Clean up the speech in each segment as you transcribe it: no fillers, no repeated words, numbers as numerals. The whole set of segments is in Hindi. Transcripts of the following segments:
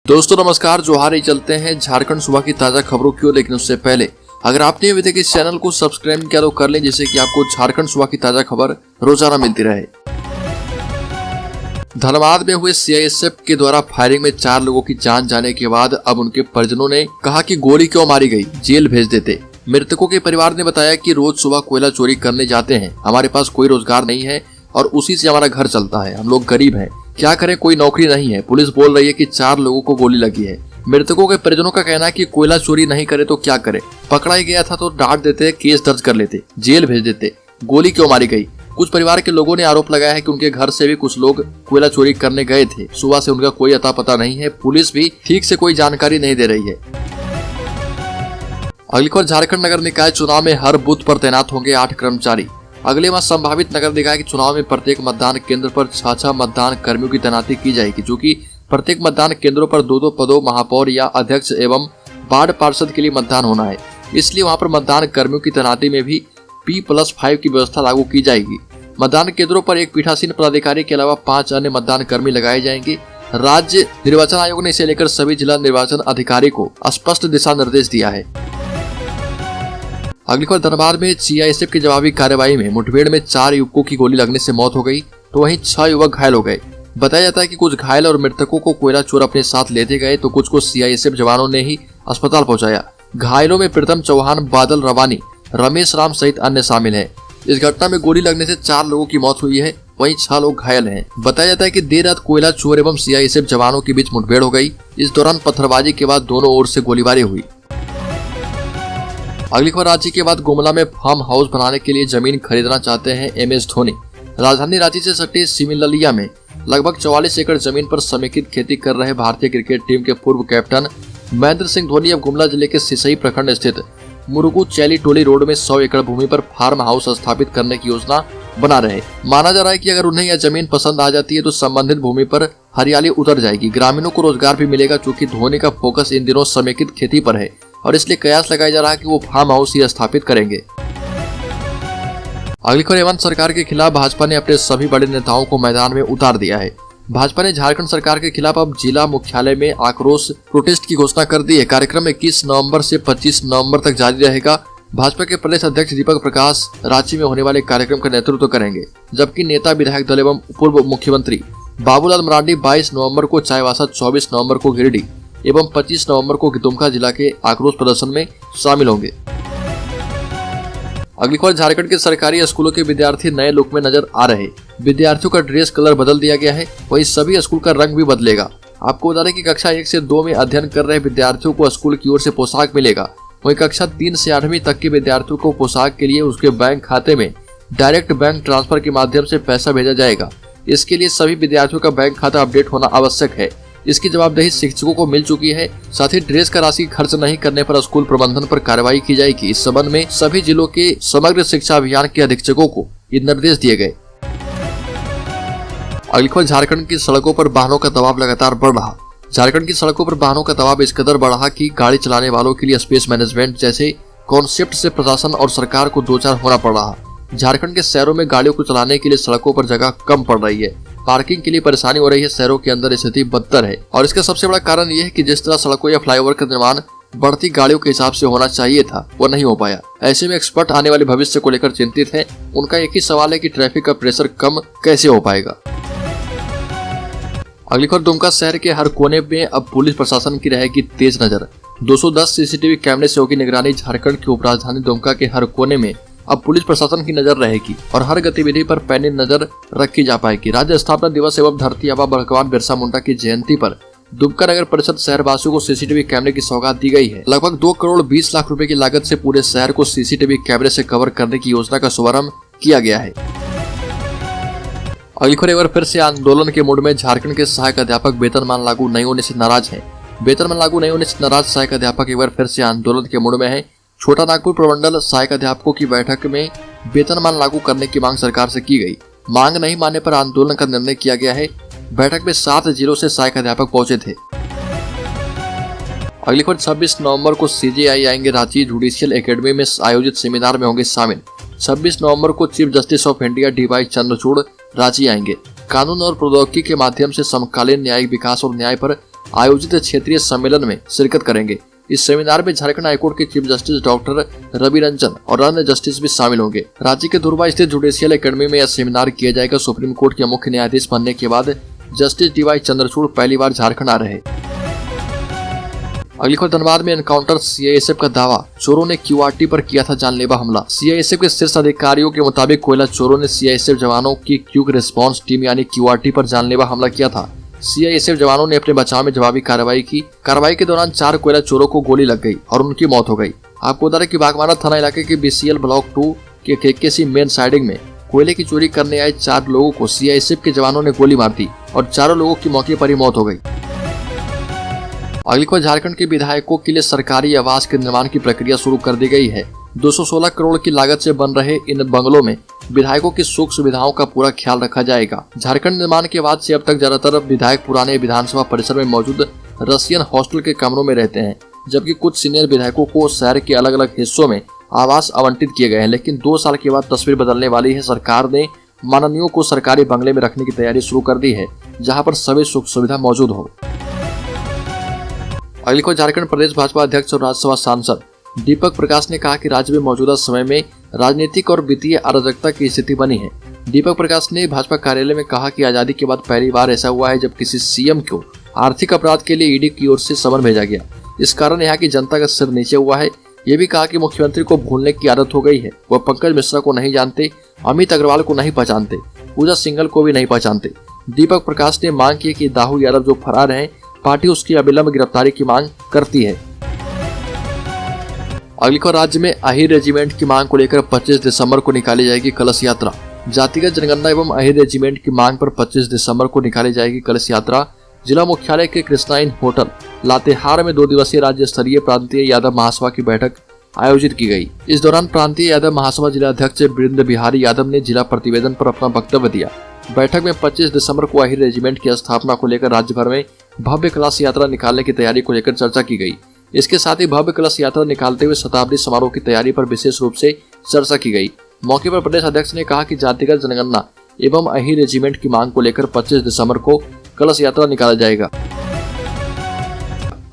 दोस्तों नमस्कार, जोहार ही चलते हैं झारखंड सुबह की ताजा खबरों की ओर। लेकिन उससे पहले अगर आपने अभी तक इस चैनल को सब्सक्राइब किया तो कर लें, जिससे कि आपको झारखंड सुबह की ताजा खबर रोजाना मिलती रहे। धनबाद में हुए सीआईएसएफ के द्वारा फायरिंग में 4 लोगों की जान जाने के बाद अब उनके परिजनों ने कहा कि गोली क्यों मारी गई, जेल भेज देते। मृतकों के परिवार ने बताया कि रोज सुबह कोयला चोरी करने जाते हैं, हमारे पास कोई रोजगार नहीं है और उसी से हमारा घर चलता है। हम लोग गरीब हैं, क्या करें, कोई नौकरी नहीं है। पुलिस बोल रही है कि 4 लोगों को गोली लगी है। मृतकों के परिजनों का कहना है कि कोयला चोरी नहीं करे तो क्या करे, पकड़ा ही गया था तो डांट देते, केस दर्ज कर लेते, जेल भेज देते, गोली क्यों मारी गई। कुछ परिवार के लोगों ने आरोप लगाया है कि उनके घर से भी कुछ लोग कोयला चोरी करने गए थे, सुबह से उनका कोई अता पता नहीं है। पुलिस भी ठीक से कोई जानकारी नहीं दे रही है। अगली खबर, झारखंड नगर निकाय चुनाव में हर बूथ पर तैनात होंगे 8 कर्मचारी। अगले माह संभावित नगर निकाय के चुनाव में प्रत्येक मतदान केंद्र पर 6 मतदान कर्मियों की तैनाती की जाएगी, जो कि प्रत्येक मतदान केंद्रों पर 2 पदों महापौर या अध्यक्ष एवं वार्ड पार्षद के लिए मतदान होना है। इसलिए वहां पर मतदान कर्मियों की तैनाती में भी P+5 की व्यवस्था लागू की जाएगी। मतदान केंद्रों पर एक पीठासीन पदाधिकारी के अलावा 5 अन्य मतदान कर्मी लगाए जाएंगे। राज्य निर्वाचन आयोग ने इसे लेकर सभी जिला निर्वाचन अधिकारी को स्पष्ट दिशा निर्देश दिया है। अगली खबर, धनबाद में सीआईएसएफ की जवाबी कार्रवाई में मुठभेड़ में 4 युवकों की गोली लगने से मौत हो गई, तो वहीं 6 युवक घायल हो गए। बताया जाता है कि कुछ घायल और मृतकों को कोयला चोर अपने साथ लेते गए, तो कुछ को सीआईएसएफ जवानों ने ही अस्पताल पहुंचाया। घायलों में प्रीतम चौहान, बादल रवानी, रमेश राम सहित अन्य शामिल हैं। इस घटना में गोली लगने से 4 लोगों की मौत हुई है, वहीं 6 लोग घायल हैं। बताया जाता है कि देर रात कोयला चोर एवं सीआईएसएफ जवानों के बीच मुठभेड़ हो गई। इस दौरान पत्थरबाजी के बाद दोनों ओर से गोलीबारी हुई। अगली खबर, रांची के बाद गुमला में फार्म हाउस बनाने के लिए जमीन खरीदना चाहते हैं MS धोनी। राजधानी रांची से सटे सिमिललिया में लगभग 44 एकड़ जमीन पर समेकित खेती कर रहे भारतीय क्रिकेट टीम के पूर्व कैप्टन महेंद्र सिंह धोनी अब गुमला जिले के सिसई प्रखंड स्थित मुरुगू चैली टोली रोड में 100 एकड़ भूमि पर फार्म हाउस स्थापित करने की योजना बना रहे। माना जा रहा है कि अगर उन्हें यह जमीन पसंद आ जाती है तो संबंधित भूमि पर हरियाली उतर जाएगी, ग्रामीणों को रोजगार भी मिलेगा, क्योंकि धोनी का फोकस इन दिनों समेकित खेती पर है और इसलिए कयास लगाया जा रहा है कि वो फार्म हाउस ही स्थापित करेंगे। अगली खबर, हेमंत सरकार के खिलाफ भाजपा ने अपने सभी बड़े नेताओं को मैदान में उतार दिया है। भाजपा ने झारखंड सरकार के खिलाफ अब जिला मुख्यालय में आक्रोश प्रोटेस्ट की घोषणा कर दी है। कार्यक्रम 21 नवंबर से 25 नवंबर तक जारी रहेगा। भाजपा के प्रदेश अध्यक्ष दीपक प्रकाश रांची में होने वाले कार्यक्रम का नेतृत्व करेंगे, जबकि नेता विधायक दल एवं पूर्व मुख्यमंत्री बाबूलाल मरांडी 22 नवंबर को चाईबासा, 24 नवंबर को गिरिडीह एवं 25 नवंबर को दुमका जिला के आक्रोश प्रदर्शन में शामिल होंगे। अगली खबर, झारखंड के सरकारी स्कूलों के विद्यार्थी नए लुक में नजर आ रहे। विद्यार्थियों का ड्रेस कलर बदल दिया गया है, वहीं सभी स्कूल का रंग भी बदलेगा। आपको बता दें कि कक्षा 1 से 2 में अध्ययन कर रहे विद्यार्थियों को स्कूल की ओर से पोशाक मिलेगा, वहीं कक्षा 3 से 8वीं तक के विद्यार्थियों को पोशाक के लिए उसके बैंक खाते में डायरेक्ट बैंक ट्रांसफर के माध्यम से पैसा भेजा जाएगा। इसके लिए सभी विद्यार्थियों का बैंक खाता अपडेट होना आवश्यक है। इसकी जवाबदेही शिक्षकों को मिल चुकी है। साथ ही ड्रेस का राशि खर्च नहीं करने पर स्कूल प्रबंधन पर कार्रवाई की जाएगी। इस संबंध में सभी जिलों के समग्र शिक्षा अभियान के अधीक्षकों को ये निर्देश दिए गए। अगली खबर, झारखंड की सड़कों पर वाहनों का दबाव लगातार बढ़ रहा। झारखंड की सड़कों पर वाहनों का दबाव इस कदर बढ़ा कि गाड़ी चलाने वालों के लिए स्पेस मैनेजमेंट जैसे कॉन्सेप्ट से प्रशासन और सरकार को दो चार होना पड़ रहा। झारखंड के शहरों में गाड़ियों को चलाने के लिए सड़कों पर जगह कम पड़ रही है, पार्किंग के लिए परेशानी हो रही है। शहरों के अंदर स्थिति बदतर है और इसका सबसे बड़ा कारण यह है कि जिस तरह सड़कों या फ्लाईओवर का निर्माण बढ़ती गाड़ियों के हिसाब से होना चाहिए था, वो नहीं हो पाया। ऐसे में एक्सपर्ट आने वाले भविष्य को लेकर चिंतित हैं। उनका एक ही सवाल है कि ट्रैफिक का प्रेशर कम कैसे हो पाएगा। अगली खबर, दुमका शहर के हर कोने में अब पुलिस प्रशासन की रहेगी तेज नजर। 210 सीसीटीवी कैमरे से होगी निगरानी। झारखंड की उपराजधानी दुमका के हर कोने में अब पुलिस प्रशासन की नजर रहेगी और हर गतिविधि पर पैनी नजर रखी जा पाएगी। राज्य स्थापना दिवस एवं धरती आबा भगवान बिरसा मुंडा की जयंती पर दुमका नगर परिषद शहरवासियों को सीसीटीवी कैमरे की सौगात दी गई है। लगभग 2 करोड़ 20 लाख रुपए की लागत से पूरे शहर को सीसीटीवी कैमरे से कवर करने की योजना का शुभारंभ किया गया है। अगली खबर, एक बार फिर से आंदोलन के मूड में झारखंड के सहायक अध्यापक वेतनमान लागू नहीं होने से नाराज है। वेतनमान लागू नहीं होने से नाराज सहायक अध्यापक एक बार फिर से आंदोलन के मूड में है। छोटा नागपुर प्रमंडल सहायक अध्यापकों की बैठक में वेतनमान लागू करने की मांग सरकार से की गई। मांग नहीं मानने पर आंदोलन का निर्णय किया गया है। बैठक में 7 जिलों से सहायक अध्यापक पहुंचे थे। अगली खबर, 26 नवंबर को CJI आएंगे रांची। जुडिशियल एकेडमी में आयोजित सेमिनार में होंगे शामिल। 26 नवंबर को chief justice of India DY Chandrachud Ranchi आएंगे। कानून और प्रौद्योगिकी के माध्यम से समकालीन न्यायिक विकास और न्याय पर आयोजित क्षेत्रीय सम्मेलन में शिरकत करेंगे। इस सेमिनार में झारखंड हाईकोर्ट के chief justice doctor Ravi Ranjan और अन्य जस्टिस भी शामिल होंगे। रांची के धुरवा स्थित जुडिशियल एकेडमी में यह सेमिनार किया जाएगा। सुप्रीम कोर्ट के मुख्य न्यायाधीश बनने के बाद जस्टिस DY चंद्रचूड़ पहली बार झारखंड आ रहे। अगली खबर, धनबाद में एनकाउंटर, CISF का दावा, चोरों ने QRT पर किया था जानलेवा हमला। CISF के शीर्ष अधिकारियों के मुताबिक कोयला चोरों ने CISF जवानों की क्विक रिस्पांस टीम यानी QRT पर जानलेवा हमला किया था। CISF जवानों ने अपने बचाव में जवाबी कार्रवाई की। कार्रवाई के दौरान 4 कोयला चोरों को गोली लग गई और उनकी मौत हो गई। आपको बता दें कि बागमारा थाना इलाके के BCL ब्लॉक 2 के KKC मेन साइडिंग में कोयले की चोरी करने आए 4 लोगों को CISF के जवानों ने गोली मार दी और चारों लोगों की मौके पर ही मौत हो गई। अगली खबर, झारखंड के विधायकों के लिए सरकारी आवास के निर्माण की प्रक्रिया शुरू कर दी गई है। 216 करोड़ की लागत से बन रहे इन बंगलों में विधायकों की सुख सुविधाओं का पूरा ख्याल रखा जाएगा। झारखंड निर्माण के बाद से अब तक ज्यादातर विधायक पुराने विधानसभा परिसर में मौजूद रशियन हॉस्टल के कमरों में रहते हैं, जबकि कुछ सीनियर विधायकों को शहर के अलग अलग हिस्सों में आवास आवंटित किए गए हैं। लेकिन 2 साल के बाद तस्वीर बदलने वाली है। सरकार ने माननीयों को सरकारी बंगले में रखने की तैयारी शुरू कर दी है, जहां पर सभी सुख सुविधा मौजूद हो। अगली खबर, झारखंड प्रदेश भाजपा अध्यक्ष और राज्यसभा सांसद दीपक प्रकाश ने कहा कि राज्य में मौजूदा समय में राजनीतिक और वित्तीय अराजकता की स्थिति बनी है। दीपक प्रकाश ने भाजपा कार्यालय में कहा कि आजादी के बाद पहली बार ऐसा हुआ है जब किसी CM को आर्थिक अपराध के लिए ED की ओर से समन भेजा गया। इस कारण यहाँ की जनता का सिर नीचे हुआ है। ये भी कहा कि मुख्यमंत्री को भूलने की आदत हो गई है। वह पंकज मिश्रा को नहीं जानते, अमित अग्रवाल को नहीं पहचानते, पूजा सिंघल को भी नहीं पहचानते। दीपक प्रकाश ने मांग की कि दाऊ यादव जो फरार हैं, पार्टी उसकी अविलंब गिरफ्तारी की मांग करती है। अगली खबर, राज्य में अहीर रेजिमेंट की मांग को लेकर 25 दिसंबर को निकाली जाएगी कलश यात्रा। जातिगत जनगणना एवं अहीर रेजिमेंट की मांग पर 25 दिसंबर को निकाली जाएगी कलश यात्रा। जिला मुख्यालय के कृष्णाइन होटल लातेहार में 2 दिवसीय राज्य स्तरीय प्रांतीय यादव महासभा की बैठक आयोजित की गई। इस दौरान प्रांतीय यादव महासभा जिला अध्यक्ष बृंद बिहारी यादव ने जिला प्रतिवेदन पर अपना वक्तव्य दिया। बैठक में 25 दिसंबर को अहीर रेजिमेंट की स्थापना को लेकर राज्य भर में भव्य कलश यात्रा निकालने की तैयारी को लेकर चर्चा की गई। इसके साथ ही भव्य कलश यात्रा निकालते हुए शताब्दी समारोह की तैयारी पर विशेष रूप से चर्चा की गई। मौके पर प्रदेश अध्यक्ष ने कहा कि जातिगत जनगणना एवं अहीर रेजिमेंट की मांग को लेकर 25 दिसंबर को कलश यात्रा निकाला जाएगा।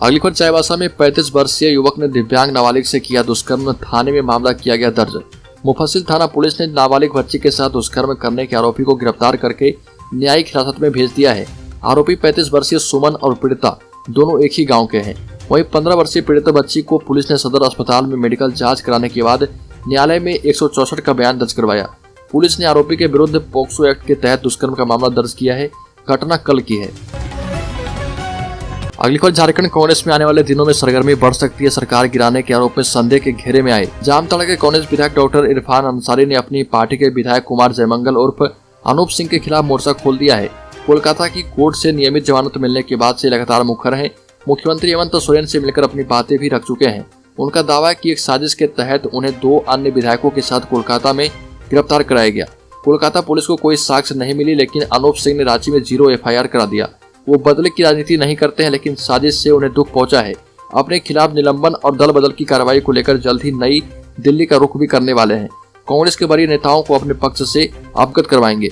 अगली खबर, चाईबासा में 35 वर्षीय युवक ने दिव्यांग नाबालिग से किया दुष्कर्म, थाने में मामला किया गया दर्ज। मुफस्सिल थाना पुलिस ने नाबालिग बच्ची के साथ दुष्कर्म करने के आरोपी को गिरफ्तार करके न्यायिक हिरासत में भेज दिया है। आरोपी 35 वर्षीय सुमन और पीड़िता दोनों एक ही गांव के हैं। वहीं 15 वर्षीय पीड़ित बच्ची को पुलिस ने सदर अस्पताल में मेडिकल जांच कराने के बाद न्यायालय में 164 का बयान दर्ज करवाया। पुलिस ने आरोपी के विरुद्ध पोक्सो एक्ट के तहत दुष्कर्म का मामला दर्ज किया है। घटना कल की है। अगली खबर, झारखंड कांग्रेस में आने वाले दिनों में सरगर्मी बढ़ सकती है। सरकार गिराने के आरोप में संदेह के घेरे में आए जामताड़ा के कांग्रेस विधायक डॉक्टर इरफान अंसारी ने अपनी पार्टी के विधायक कुमार जयमंगल उर्फ अनूप सिंह के खिलाफ मोर्चा खोल दिया है। कोलकाता की कोर्ट से नियमित जमानत मिलने के बाद से लगातार मुखर हैं। मुख्यमंत्री हेमंत सोरेन से मिलकर अपनी बातें भी रख चुके हैं। उनका दावा है कि एक साजिश के तहत उन्हें 2 अन्य विधायकों के साथ कोलकाता में गिरफ्तार कराया गया। कोलकाता पुलिस को कोई साक्ष्य नहीं मिली, लेकिन अनूप सिंह ने रांची में 0 FIR करा दिया। वो बदले की राजनीति नहीं करते हैं, लेकिन साजिश से उन्हें दुख पहुंचा है। अपने खिलाफ निलंबन और दल बदल की कार्रवाई को लेकर जल्द ही नई दिल्ली का रुख भी करने वाले हैं। कांग्रेस के वरीय नेताओं को अपने पक्ष से अवगत करवाएंगे।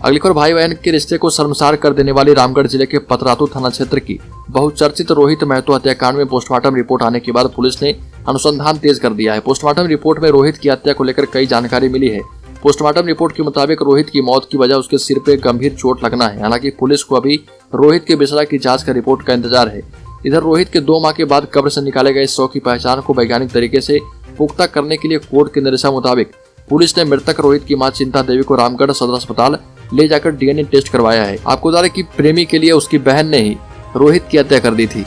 अगली खबर, भाई बहन के रिश्ते को शर्मसार कर देने वाली रामगढ़ जिले के पतरातू थाना क्षेत्र की बहुचर्चित रोहित महतो हत्याकांड में पोस्टमार्टम रिपोर्ट आने के बाद पुलिस ने अनुसंधान तेज कर दिया है। पोस्टमार्टम रिपोर्ट में रोहित की हत्या को लेकर कई जानकारी मिली है। पोस्टमार्टम रिपोर्ट के मुताबिक रोहित की मौत की वजह उसके सिर पे गंभीर चोट लगना है। हालांकि पुलिस को अभी रोहित के बिसरा की जांच का रिपोर्ट का इंतजार है। इधर रोहित के 2 माह के बाद कब्र से निकाले गए शव की पहचान को वैज्ञानिक तरीके से पुख्ता करने के लिए कोर्ट के निर्देशा मुताबिक पुलिस ने मृतक रोहित की मां चिंता देवी को रामगढ़ सदर अस्पताल ले जाकर DNA टेस्ट करवाया है। आपको बता दें कि प्रेमी के लिए उसकी बहन ने ही रोहित की हत्या कर दी थी।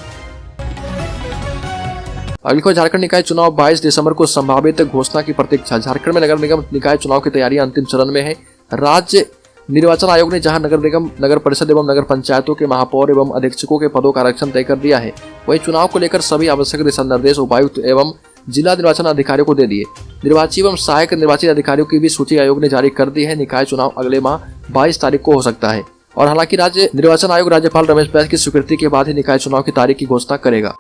अगली खबर, झारखंड निकाय चुनाव 22 दिसंबर को संभावित घोषणा की प्रतीक्षा। झारखंड में नगर निगम निकाय चुनाव की तैयारियां अंतिम चरण में है। राज्य निर्वाचन आयोग ने जहां नगर निगम, नगर परिषद एवं नगर पंचायतों के महापौर एवं अधीक्षकों के पदों का आरक्षण तय कर दिया है, वहीं चुनाव को लेकर सभी आवश्यक दिशा निर्देश उपायुक्त एवं जिला निर्वाचन अधिकारियों को दे दिए। निर्वाची एवं सहायक निर्वाचित अधिकारियों की भी सूची आयोग ने जारी कर दी है। निकाय चुनाव अगले माह 22 तारीख को हो सकता है और हालांकि राज्य निर्वाचन आयोग राज्यपाल रमेश बैस की स्वीकृति के बाद ही निकाय चुनाव की तारीख की घोषणा करेगा।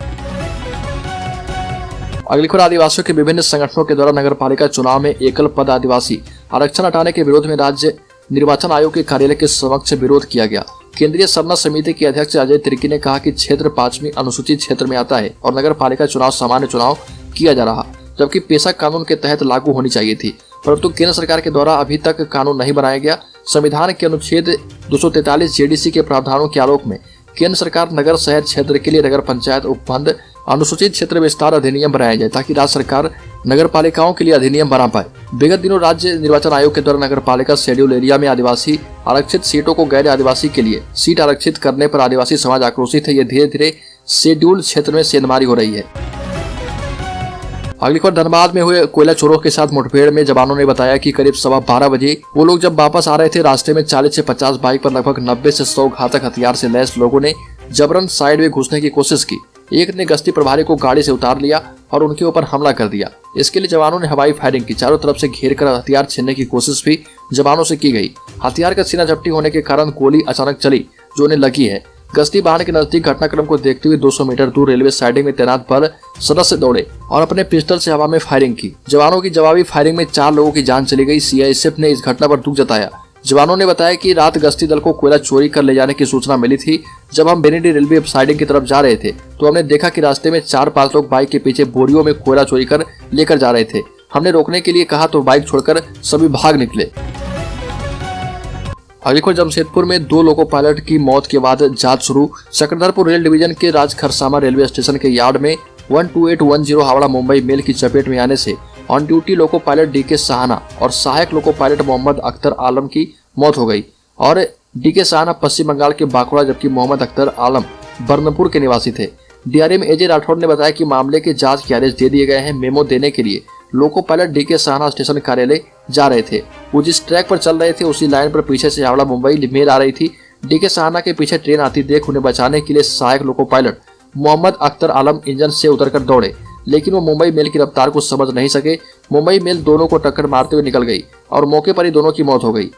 अगली खबर, आदिवासियों के विभिन्न संगठनों के द्वारा नगरपालिका चुनाव में एकल पद आदिवासी आरक्षण हटाने के विरोध में राज्य निर्वाचन आयोग के कार्यालय के समक्ष विरोध किया गया। केंद्रीय सरना समिति के अध्यक्ष अजय तिर्की ने कहा कि क्षेत्र 5वीं अनुसूचित क्षेत्र में आता है और नगर पालिका चुनाव सामान्य चुनाव किया जा रहा, जबकि पेशा कानून के तहत लागू होनी चाहिए थी, परंतु केंद्र सरकार के द्वारा अभी तक कानून नहीं बनाया गया। संविधान के अनुच्छेद 243 जेडीसी के प्रावधानों के आलोक में केंद्र सरकार नगर शहर क्षेत्र के लिए नगर पंचायत उपबंध अनुसूचित क्षेत्र विस्तार अधिनियम बनाया जाए ताकि राज्य सरकार नगर पालिकाओं के लिए अधिनियम बना पाए। विगत दिनों राज्य निर्वाचन आयोग के द्वारा नगर पालिका शेड्यूल एरिया में आदिवासी आरक्षित सीटों को गैर आदिवासी के लिए सीट आरक्षित करने पर आदिवासी समाज आक्रोशित है। ये धीरे धीरे शेड्यूल क्षेत्र में सेंधमारी हो रही है। अगली खबर धनबाद में हुए कोयला चोरों के साथ मुठभेड़ में जवानों ने बताया कि करीब 12:15 बजे वो लोग जब वापस आ रहे थे, रास्ते में 40 से 50 बाइक पर लगभग 90 से 100 घातक हथियार से लैस लोगों ने जबरन साइड में घुसने की कोशिश की। एक ने गश्ती प्रभारी को गाड़ी से उतार लिया और उनके ऊपर हमला कर दिया। इसके लिए जवानों ने हवाई फायरिंग की। चारों तरफ से घेर कर हथियार छीनने की कोशिश भी जवानों से की गई। हथियार का सीना झपटी होने के कारण गोली अचानक चली जो उन्हें लगी है। गश्ती वाहन के नजदीक घटनाक्रम को देखते हुए 200 मीटर दूर रेलवे साइडिंग में तैनात बल सदस्य दौड़े और अपने पिस्टल से हवा में फायरिंग की। जवानों की जवाबी फायरिंग में 4 लोगों की जान चली गई। सीआईएसएफ ने इस घटना पर दुख जताया। जवानों ने बताया कि रात गश्ती दल को कोयला चोरी कर ले जाने की सूचना मिली थी। जब हम बेनीडी रेलवे साइडिंग की तरफ जा रहे थे तो हमने देखा कि रास्ते में 4-5 लोग बाइक के पीछे बोरियों में कोयला चोरी कर लेकर जा रहे थे। हमने रोकने के लिए कहा तो बाइक छोड़कर सभी भाग निकले। अगली खबर जमशेदपुर में 2 लोको पायलट की मौत के बाद जांच शुरू। चक्रधरपुर रेल डिवीजन के राजखरसामा रेलवे स्टेशन के यार्ड में 12810 हावड़ा मुंबई मेल की चपेट में आने से on duty loco pilot DK Sahana और सहायक लोको पायलट मोहम्मद अख्तर आलम की मौत हो गई और डीके साहना पश्चिम बंगाल के बांकुड़ा जबकि मोहम्मद अख्तर आलम बर्नपुर के निवासी थे। डीआरएम एजे राठौड़ ने बताया कि मामले के जांच के आदेश दे दिए गए हैं। मेमो देने के लिए लोको पायलट डीके साहना स्टेशन कार्यालय जा रहे थे। वो जिस ट्रैक पर चल रहे थे उसी लाइन पर पीछे से हावड़ा मुंबई मेल आ रही थी। डीके साहना के पीछे ट्रेन आती देख उन्हें बचाने के लिए सहायक लोको पायलट मोहम्मद अख्तर आलम इंजन से उतरकर दौड़े, लेकिन वो मुंबई मेल की रफ्तार को समझ नहीं सके। मुंबई मेल दोनों को टक्कर मारते हुए निकल गई और मौके पर ही दोनों की मौत हो गई।